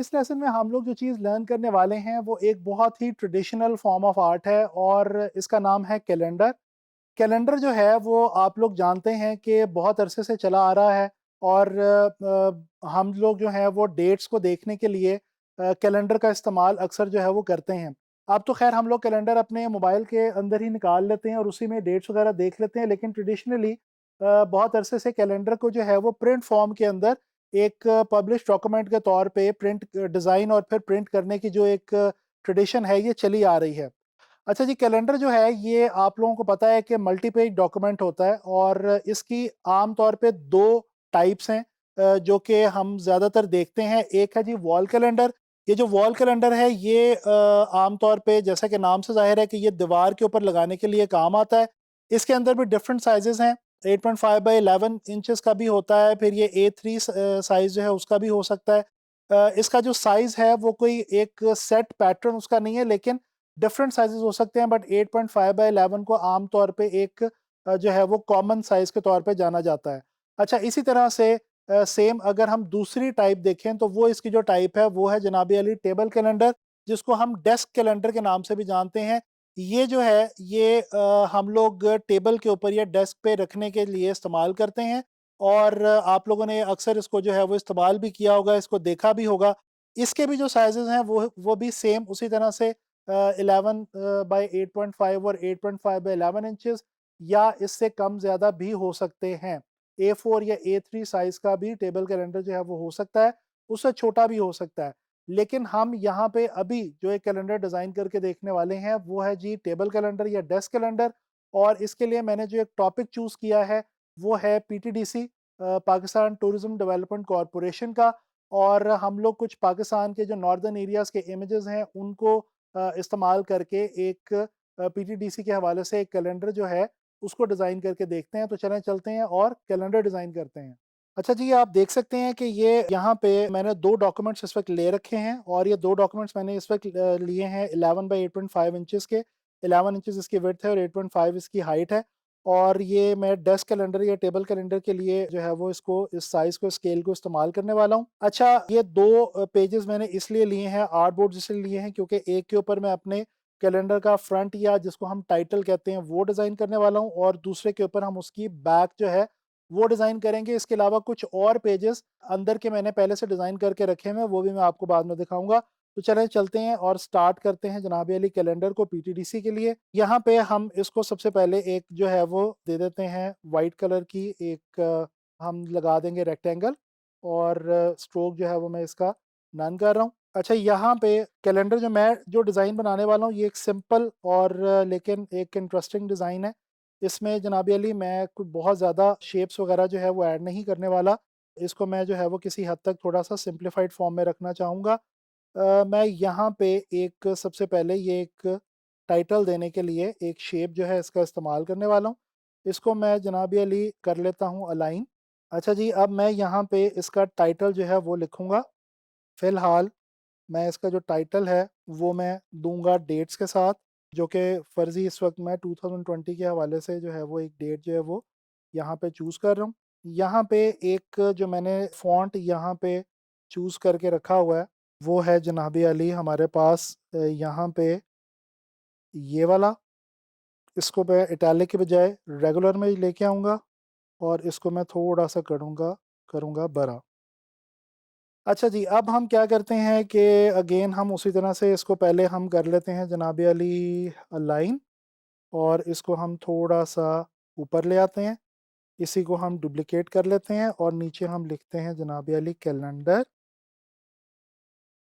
इस लेसन में हम लोग जो चीज़ लर्न करने वाले हैं वो एक बहुत ही ट्रेडिशनल फॉर्म ऑफ आर्ट है और इसका नाम है कैलेंडर। कैलेंडर जो है वो आप लोग जानते हैं कि बहुत अरसे से चला आ रहा है और हम लोग जो हैं वो डेट्स को देखने के लिए कैलेंडर का इस्तेमाल अक्सर जो है वो करते हैं। अब तो ख़ैर हम लोग कैलेंडर अपने मोबाइल के अंदर ही निकाल लेते हैं और उसी में डेट्स वगैरह देख लेते हैं, लेकिन ट्रेडिशनली बहुत अरसे से कैलेंडर को जो है वो प्रिंट फॉर्म के अंदर एक पब्लिश डॉक्यूमेंट के तौर पे प्रिंट डिज़ाइन और फिर प्रिंट करने की जो एक ट्रेडिशन है ये चली आ रही है। अच्छा जी, कैलेंडर जो है ये आप लोगों को पता है कि मल्टी पेज डॉक्यूमेंट होता है और इसकी आम तौर पे 2 टाइप्स हैं जो कि हम ज़्यादातर देखते हैं। एक है जी वॉल कैलेंडर। ये जो वॉल कैलेंडर है ये आम तौर पे जैसा कि नाम से ज़ाहिर है कि ये दीवार के ऊपर लगाने के लिए काम आता है। इसके अंदर भी डिफरेंट साइज़ेज़ हैं। 8.5 बाय 11 इंचेस का भी होता है, फिर ये A3 साइज़ जो है उसका भी हो सकता है। इसका जो साइज़ है वो कोई एक सेट पैटर्न उसका नहीं है, लेकिन डिफरेंट साइजेस हो सकते हैं, बट 8.5 बाय 11 को आम तौर पे एक जो है वो कॉमन साइज के तौर पे जाना जाता है। अच्छा, इसी तरह से सेम अगर हम दूसरी टाइप देखें तो वो इसकी जो टाइप है वो है जनाबी अली टेबल कैलेंडर, जिसको हम डेस्क कैलेंडर के नाम से भी जानते हैं। ये जो है ये हम लोग टेबल के ऊपर या डेस्क पे रखने के लिए इस्तेमाल करते हैं और आप लोगों ने अक्सर इसको जो है वो इस्तेमाल भी किया होगा, इसको देखा भी होगा। इसके भी जो साइजेस हैं वो भी सेम उसी तरह से 11 बाय 8.5 और 8.5 बाय 11 इंचेस या इससे कम ज़्यादा भी हो सकते हैं। A4 या A3 साइज़ का भी टेबल कैलेंडर जो है वो हो सकता है, उससे छोटा भी हो सकता है। लेकिन हम यहाँ पे अभी जो एक कैलेंडर डिज़ाइन करके देखने वाले हैं वो है जी टेबल कैलेंडर या डेस्क कैलेंडर, और इसके लिए मैंने जो एक टॉपिक चूज़ किया है वो है PTDC, Pakistan tourism development corporation का। और हम लोग कुछ पाकिस्तान के जो नॉर्दर्न एरियाज़ के इमेजेस हैं उनको इस्तेमाल करके एक पीटीडीसी के हवाले से एक कैलेंडर जो है उसको डिज़ाइन करके देखते हैं। तो चलें चलते हैं और कैलेंडर डिज़ाइन करते हैं। अच्छा जी, आप देख सकते हैं कि ये यहाँ पे मैंने 2 डॉक्यूमेंट्स इस वक़्त ले रखे हैं और ये 2 डॉक्यूमेंट्स मैंने इस वक़्त लिए हैं 11 बाय 8.5 इंचेस के। 11 इंचेस इसकी विड्थ है और 8.5 इसकी हाइट है। और ये मैं डेस्क कैलेंडर या टेबल कैलेंडर के लिए जो है वो इसको इस साइज़ को स्केल को इस्तेमाल करने वाला हूँ। अच्छा, ये 2 पेजेज़ मैंने इसलिए लिए हैं, आर्टबोर्ड्स इसलिए लिए हैं क्योंकि एक के ऊपर मैं अपने कैलेंडर का फ्रंट या जिसको हम टाइटल कहते हैं वो डिज़ाइन करने वाला हूँ और दूसरे के ऊपर हम उसकी बैक जो है वो डिज़ाइन करेंगे। इसके अलावा कुछ और पेजेज़ अंदर के मैंने पहले से डिज़ाइन करके रखे हुए हैं, वो भी मैं आपको बाद में दिखाऊँगा। तो चलें चलते हैं और स्टार्ट करते हैं जनाब अली कैलेंडर को पीटीडीसी के लिए। यहाँ पे हम इसको सबसे पहले एक जो है वो दे देते हैं व्हाइट कलर की एक हम लगा देंगे रेक्टेंगल और स्ट्रोक जो है वो मैं इसका नन कर रहा हूँ। अच्छा, यहाँ पे कैलेंडर जो डिज़ाइन बनाने वाला हूँ ये एक सिंपल और लेकिन एक इंटरेस्टिंग डिज़ाइन है। इसमें जनाब अली मैं कोई बहुत ज़्यादा शेप्स वगैरह जो है वो ऐड नहीं करने वाला। इसको मैं जो है वो किसी हद तक थोड़ा-सा सिम्प्लिफाइड फॉर्म में रखना चाहूँगा। मैं यहाँ पे एक सबसे पहले ये एक टाइटल देने के लिए एक शेप जो है इसका इस्तेमाल करने वाला हूँ। इसको मैं जनाब अली कर लेता हूँ अलाइन। अच्छा जी, अब मैं यहाँ पे इसका टाइटल जो है वो लिखूँगा। फ़िलहाल मैं इसका जो टाइटल है वो मैं दूँगा डेट्स के साथ, जो कि फ़र्ज़ी इस वक़्त मैं 2020 के हवाले से जो है वो एक डेट जो है वो यहाँ पे चूज़ कर रहा हूँ। यहाँ पे एक जो मैंने फ़ॉन्ट यहाँ पे चूज़ करके रखा हुआ है वो है जनाब अली हमारे पास यहाँ पे ये वाला। इसको मैं इटैलिक के बजाय रेगुलर में लेके आऊँगा और इसको मैं थोड़ा-सा करूँगा करूँगा बड़ा। अच्छा जी, अब हम क्या करते हैं कि अगेन हम उसी तरह से इसको पहले हम कर लेते हैं जनाब अली अलाइन और इसको हम थोड़ा-सा ऊपर ले आते हैं। इसी को हम डुप्लिकेट कर लेते हैं और नीचे हम लिखते हैं जनाब अली कैलेंडर,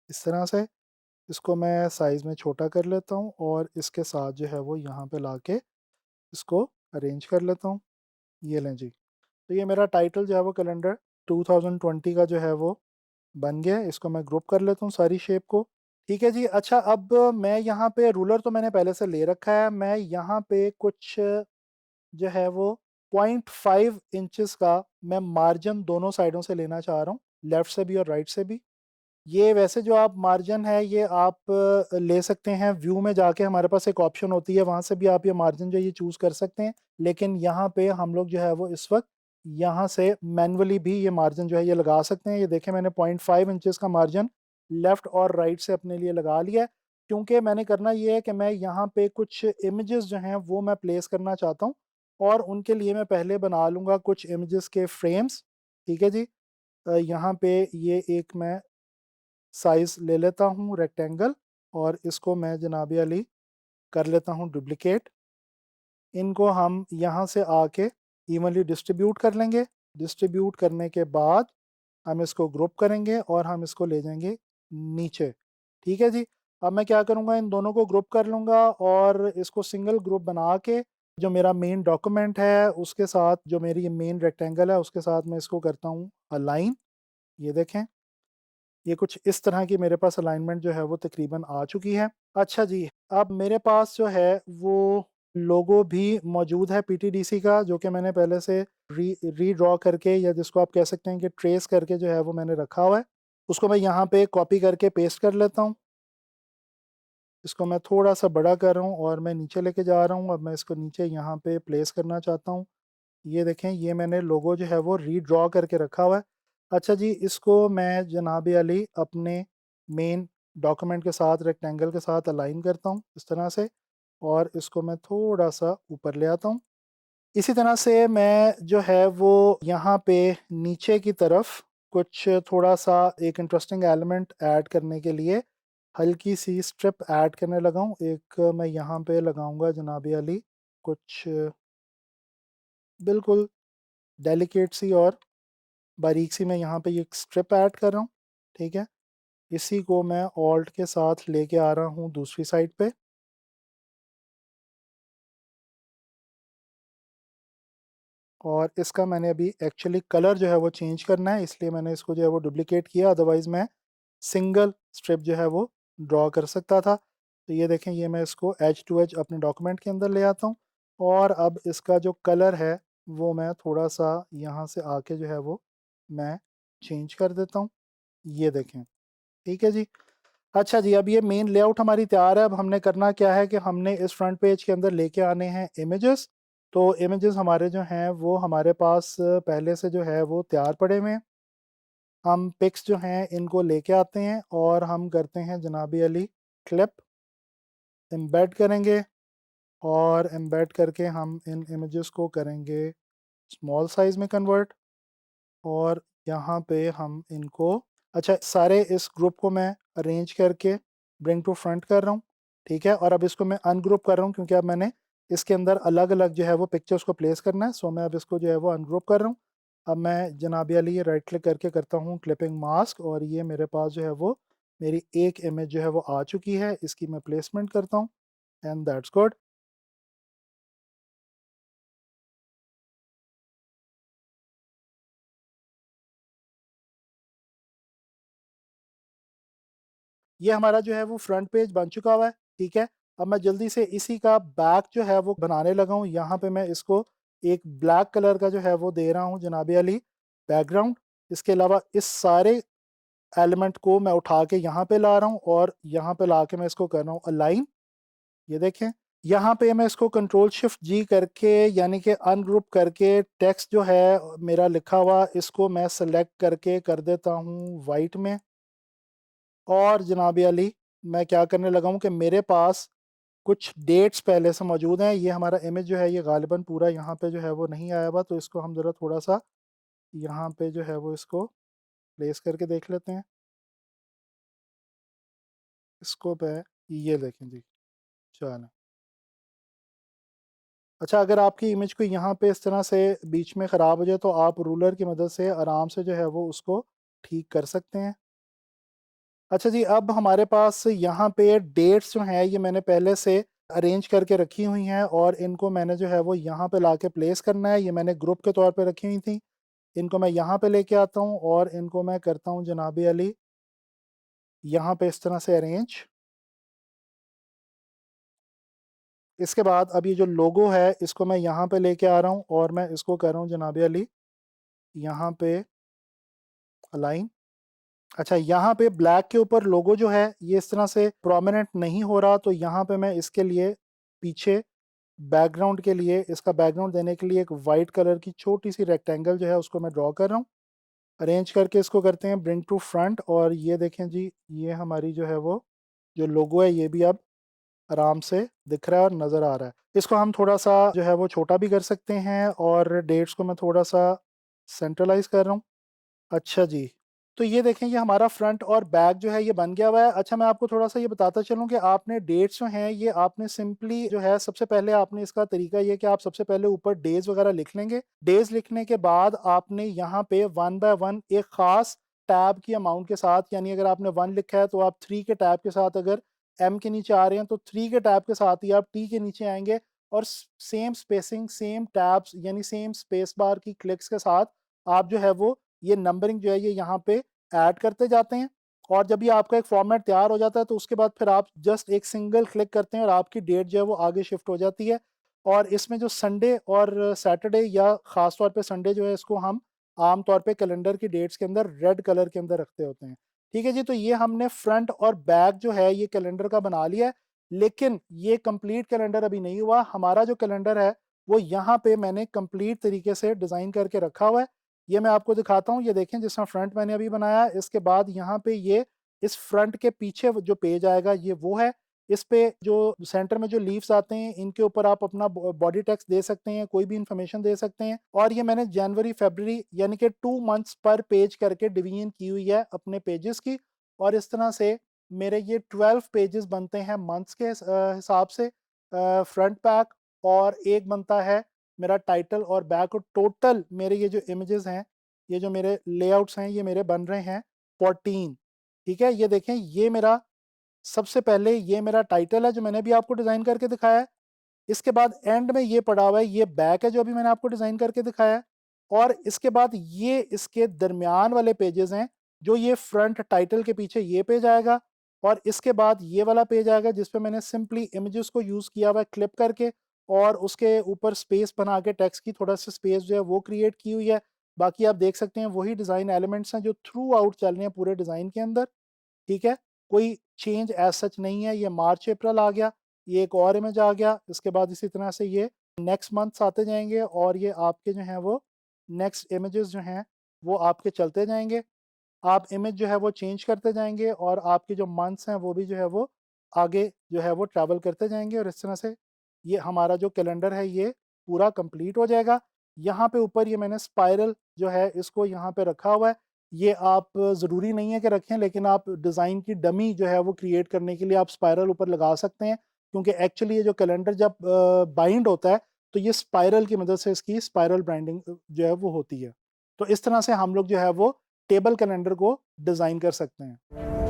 इस तरह से। इसको मैं साइज़ में छोटा कर लेता हूँ और इसके साथ जो है वो यहाँ पे लाके इसको अरेंज कर लेता हूँ। ये लें जी। तो ये मेरा टाइटल जो है वो कैलेंडर 2020 का जो है वो बन गया है। इसको मैं ग्रुप कर लेता हूँ सारी शेप को। ठीक है जी। अच्छा, अब मैं यहाँ पे रूलर तो मैंने पहले से ले रखा है। मैं यहाँ पे कुछ जो है वो 0.5 इंचेस का मैं मार्जिन दोनों साइडों से लेना चाह रहा हूँ, लेफ्ट से भी और राइट से भी। ये वैसे जो आप मार्जिन है ये आप ले सकते हैं, व्यू में जाके हमारे पास एक ऑप्शन होती है, वहाँ से भी आप ये मार्जिन जो है ये चूज़ कर सकते हैं। लेकिन यहाँ पे हम लोग जो है वो इस वक़्त यहाँ से मैनुअली भी ये मार्जिन जो है ये लगा सकते हैं। ये देखें मैंने 0.5 इंचेस का मार्जिन लेफ़्ट और राइट से अपने लिए लगा लिया है, क्योंकि मैंने करना ये है कि मैं यहाँ पे कुछ इमेजेस जो हैं वो मैं प्लेस करना चाहता हूँ, और उनके लिए मैं पहले बना लूँगा कुछ इमेजेस के फ्रेम्स। ठीक है जी। यहाँ पे ये एक मैं साइज़ ले लेता हूँ रेक्टेंगल, और इसको मैं जनाब अली कर लेता हूँ डुप्लिकेट। इनको हम यहाँ से आके इवनली डिस्ट्रीब्यूट कर लेंगे। डिस्ट्रीब्यूट करने के बाद हम इसको ग्रुप करेंगे और हम इसको ले जाएंगे नीचे। ठीक है जी। अब मैं क्या करूँगा, इन दोनों को ग्रुप कर लूँगा और इसको सिंगल ग्रुप बना के जो मेरा मेन डॉक्यूमेंट है उसके साथ, जो मेरी मेन रेक्टेंगल है उसके साथ मैं इसको करता हूँ अलाइन। ये देखें, ये कुछ इस तरह की मेरे पास अलाइनमेंट जो है वो तकरीबन आ चुकी है। अच्छा जी, अब मेरे पास जो है वो लोगो भी मौजूद है पीटीडीसी का, जो कि मैंने पहले से रीड्रॉ करके, या जिसको आप कह सकते हैं कि ट्रेस करके जो है वो मैंने रखा हुआ है। उसको मैं यहाँ पे कॉपी करके पेस्ट कर लेता हूँ। इसको मैं थोड़ा सा बड़ा कर रहा हूँ और मैं नीचे लेके जा रहा हूँ। अब मैं इसको नीचे यहाँ पे प्लेस करना चाहता हूँ। ये देखें, ये मैंने लोगो जो है वो रीड्रॉ करके रखा हुआ है। अच्छा जी, इसको मैं जनाब अली अपने मेन डॉक्यूमेंट के साथ रेक्टेंगल के साथ अलाइन करता हूँ इस तरह से, और इसको मैं थोड़ा सा ऊपर ले आता हूँ। इसी तरह से मैं जो है वो यहाँ पे नीचे की तरफ कुछ थोड़ा सा एक इंटरेस्टिंग एलिमेंट ऐड करने के लिए हल्की सी स्ट्रिप ऐड करने लगा हूँ। एक मैं यहाँ पे लगाऊंगा जनाब अली कुछ बिल्कुल डेलिकेट सी और बारीक सी, मैं यहाँ पे ये स्ट्रिप ऐड कर रहा हूँ। ठीक है। इसी को मैं ऑल्ट के साथ लेके आ रहा हूँ दूसरी साइड पे, और इसका मैंने अभी एक्चुअली कलर जो है वो चेंज करना है, इसलिए मैंने इसको जो है वो डुप्लीकेट किया। अदरवाइज़ मैं सिंगल स्ट्रिप जो है वो ड्रॉ कर सकता था। तो ये देखें, ये मैं इसको एज टू एज अपने डॉक्यूमेंट के अंदर ले आता हूँ, और अब इसका जो कलर है वो मैं थोड़ा सा यहाँ से आके जो है वो मैं चेंज कर देता हूँ। ये देखें, ठीक है जी। अच्छा जी, अब ये मेन लेआउट हमारी तैयार है। अब हमने करना क्या है कि हमने इस फ्रंट पेज के अंदर लेके आने हैं इमेजेस। तो इमेजेस हमारे जो हैं वो हमारे पास पहले से जो है वो तैयार पड़े हुए हैं। हम पिक्स जो हैं इनको लेके आते हैं और हम करते हैं जनाबी अली क्लिप, एम्बेड करेंगे, और एम्बेड करके हम इन इमेजेस को करेंगे स्मॉल साइज़ में कन्वर्ट, और यहाँ पे हम इनको, अच्छा, सारे इस ग्रुप को मैं अरेंज करके ब्रिंग टू फ्रंट कर रहा हूँ। ठीक है। और अब इसको मैं अनग्रुप कर रहा हूँ, क्योंकि अब मैंने इसके अंदर अलग अलग जो है वो पिक्चर्स को प्लेस करना है। सो मैं अब इसको जो है वो अनग्रुप कर रहा हूँ। अब मैं जनाब अली ये राइट क्लिक करके करता हूँ क्लिपिंग मास्क, और ये मेरे पास जो है वो मेरी एक इमेज जो है वो आ चुकी है। इसकी मैं प्लेसमेंट करता हूँ, एंड दैट्स गुड। ये हमारा जो है वो फ्रंट पेज बन चुका हुआ है। ठीक है। अब मैं जल्दी से इसी का बैक जो है वो बनाने लगा हूँ। यहाँ पे मैं इसको एक ब्लैक कलर का जो है वो दे रहा हूँ जनाबी अली बैकग्राउंड। इसके अलावा इस सारे एलिमेंट को मैं उठा के यहाँ पे ला रहा हूँ, और यहाँ पे ला के मैं इसको कर रहा हूँ अलाइन। ये देखें, यहाँ पे मैं इसको कंट्रोल शिफ्ट जी करके, यानी कि अनग्रुप करके टेक्स्ट जो है मेरा लिखा हुआ, इसको मैं सेलेक्ट करके कर देता हूँ वाइट में। और जनाब अली मैं क्या करने लगा हूँ कि मेरे पास कुछ डेट्स पहले से मौजूद हैं। ये हमारा इमेज जो है ये गालिबन पूरा यहाँ पे जो है वो नहीं आया हुआ, तो इसको हम ज़रा थोड़ा सा यहाँ पे जो है वो इसको प्लेस करके देख लेते हैं। इसको पे ये देखें जी, चलो। अच्छा, अगर आपकी इमेज को यहाँ पे इस तरह से बीच में ख़राब हो जाए तो आप रूलर की मदद से आराम से जो है वो उसको ठीक कर सकते हैं। अच्छा जी, अब हमारे पास यहाँ पे डेट्स जो हैं ये मैंने पहले से अरेंज करके रखी हुई हैं, और इनको मैंने जो है वो यहाँ पे लाके प्लेस करना है। ये मैंने ग्रुप के तौर पे रखी हुई थी। इनको मैं यहाँ पे लेके आता हूँ और इनको मैं करता हूँ जनाबी अली यहाँ पे इस तरह से अरेंज। इसके बाद अब ये जो लोगो है इसको मैं यहाँ पे लेके आ रहा हूँ, और मैं इसको कर रहा हूँ जनाबी अली यहाँ पे अलाइन। अच्छा, यहाँ पे ब्लैक के ऊपर लोगो जो है ये इस तरह से प्रोमिनेंट नहीं हो रहा, तो यहाँ पे मैं इसके लिए पीछे बैकग्राउंड के लिए, इसका बैकग्राउंड देने के लिए एक वाइट कलर की छोटी सी रेक्टेंगल जो है उसको मैं ड्रॉ कर रहा हूँ। अरेंज करके इसको करते हैं ब्रिंग टू फ्रंट, और ये देखें जी, ये हमारी जो है वो जो लोगो है ये भी अब आराम से दिख रहा है और नज़र आ रहा है। इसको हम थोड़ा सा जो है वो छोटा भी कर सकते हैं, और डेट्स को मैं थोड़ा सा सेंट्रलाइज कर रहा हूँ। अच्छा जी, तो ये देखें ये हमारा फ्रंट और बैक जो है ये बन गया हुआ है। अच्छा, मैं आपको थोड़ा सा ये बताता चलूँ कि आपने डेट्स जो हैं ये आपने सिंपली जो है सबसे पहले आपने इसका तरीका ये कि आप सबसे पहले ऊपर डेज वगैरह लिख लेंगे। डेज लिखने के बाद आपने यहाँ पे वन बाय वन एक खास टैब की अमाउंट के साथ, यानी अगर आपने वन लिखा है तो आप थ्री के टैब के साथ, अगर एम के नीचे आ रहे हैं तो थ्री के टैब के साथ ही आप टी के नीचे आएंगे, और सेम स्पेसिंग, सेम टैब्स यानी सेम स्पेस बार की क्लिक्स के साथ आप जो है वो ये नंबरिंग जो है ये यहाँ पे ऐड करते जाते हैं। और जब ये आपका एक फॉर्मेट तैयार हो जाता है तो उसके बाद फिर आप जस्ट एक सिंगल क्लिक करते हैं और आपकी डेट जो है वो आगे शिफ्ट हो जाती है। और इसमें जो संडे और सैटरडे, या ख़ास तौर पे संडे जो है, इसको हम आम तौर पे कैलेंडर की डेट्स के अंदर रेड कलर के अंदर रखते होते हैं। ठीक है जी, तो ये हमने फ्रंट और बैक जो है ये कैलेंडर का बना लिया है। लेकिन ये कंप्लीट कैलेंडर अभी नहीं हुआ। हमारा जो कैलेंडर है वो यहाँ पे मैंने कंप्लीट तरीके से डिज़ाइन करके रखा हुआ है। ये मैं आपको दिखाता हूँ, ये देखें जिस तरह फ्रंट मैंने अभी बनाया है, इसके बाद यहाँ पे ये इस फ्रंट के पीछे जो पेज आएगा ये वो है। इस पे जो सेंटर में जो लीव्स आते हैं इनके ऊपर आप अपना बॉडी टेक्स्ट दे सकते हैं, कोई भी इंफॉर्मेशन दे सकते हैं। और ये मैंने जनवरी फरवरी यानी कि 2 मंथ्स पर पेज करके डिवीजन की हुई है अपने पेजेस की। और इस तरह से मेरे ये 12 पेजेस बनते हैं मंथ्स के हिसाब से, फ्रंट बैक। और एक बनता है मेरा टाइटल और बैक, और टोटल मेरे ये जो इमेजेस हैं, ये जो मेरे लेआउट्स हैं, ये मेरे बन रहे हैं 14। ठीक है, ये देखें ये मेरा सबसे पहले ये मेरा टाइटल है जो मैंने अभी आपको डिज़ाइन करके दिखाया है। इसके बाद एंड में ये पड़ा हुआ है, ये बैक है जो अभी मैंने आपको डिज़ाइन करके दिखाया है। और इसके बाद ये इसके दरमियान वाले पेजेस हैं, जो ये फ्रंट टाइटल के पीछे ये पेज आएगा। और इसके बाद ये वाला पेज आएगा जिस पे मैंने सिंपली इमेजेस को यूज़ किया हुआ है क्लिप करके, और उसके ऊपर स्पेस बना के टेक्स्ट की थोड़ा सा स्पेस जो है वो क्रिएट की हुई है। बाकी आप देख सकते हैं वही डिज़ाइन एलिमेंट्स हैं जो थ्रू आउट चल रहे हैं पूरे डिज़ाइन के अंदर। ठीक है? कोई चेंज एज़ सच नहीं है। ये मार्च अप्रैल आ गया, ये एक और इमेज आ गया, इसके बाद इसी तरह से ये नेक्स्ट मंथ्स आते जाएँगे, और ये आपके जो हैं वो नेक्स्ट इमेजेस जो हैं वो आपके चलते जाएँगे। आप इमेज जो है वो चेंज करते जाएँगे, और आपके जो मंथ्स हैं वो भी जो है वो आगे जो है वो ट्रैवल करते जाएँगे, और इस तरह से ये हमारा जो कैलेंडर है ये पूरा कंप्लीट हो जाएगा। यहाँ पे ऊपर ये मैंने स्पाइरल जो है इसको यहाँ पे रखा हुआ है। ये आप ज़रूरी नहीं है कि रखें, लेकिन आप डिज़ाइन की डमी जो है वो क्रिएट करने के लिए आप स्पाइरल ऊपर लगा सकते हैं, क्योंकि एक्चुअली ये जो कैलेंडर जब बाइंड होता है तो ये स्पाइरल की मदद से इसकी स्पाइरल बाइंडिंग जो है वो होती है। तो इस तरह से हम लोग जो है वो टेबल कैलेंडर को डिज़ाइन कर सकते हैं।